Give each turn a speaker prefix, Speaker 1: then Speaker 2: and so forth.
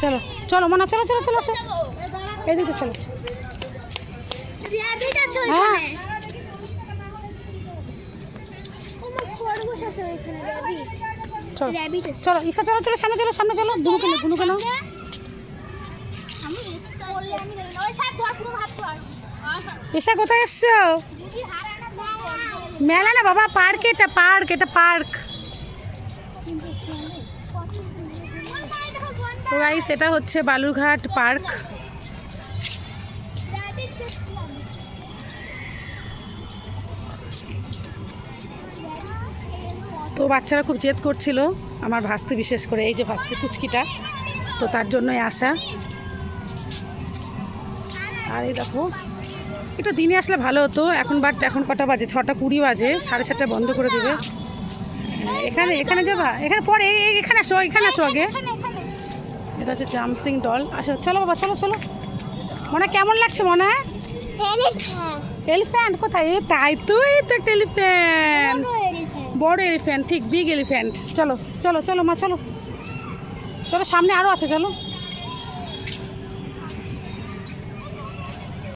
Speaker 1: চলো চলো মনা, চলো চলো চলো আসো, এদিকে চলো। হ্যাঁ চলো চলো ঈশা, চলো চলো সামনে চলো, সামনে চলো। বুনু কেন, বুনু কেন? ঈশা কোথায় এসছো? মেলা না বাবা, পার্ক। এটা পার্ক, এটা পার্ক। তো গাইস এটা হচ্ছে বালুরঘাট পার্ক। তো বাচ্চারা খুব জেদ করছিল, আমার ভাস্তি বিশেষ করে, এই যে ভাস্তি কুচকিটা, তো তার জন্যই আসা। আর এই দেখো, এটা দিনে আসলে ভালো হতো, এখন এখন কটা বাজে? 6:20 বাজে, 6:30 বন্ধ করে দেবে। এখানে এখানে যাবা, এখানে পরে এখানে আসো, এখানে আসো আগে। এটা হচ্ছে জাম্পিং ডল। আসো চলো বাবা, চলো চলো। মনে কেমন লাগছে? মনে এলিফ্যান্ট কোথায়? এই তাই তো, এই তো একটা এলিফ্যান্ট, বড় এলিফ্যান্ট, ঠিক বিগ এলিফ্যান্ট। চলো চলো চলো মা, চলো চলো, সামনে আরও আছে, চলো।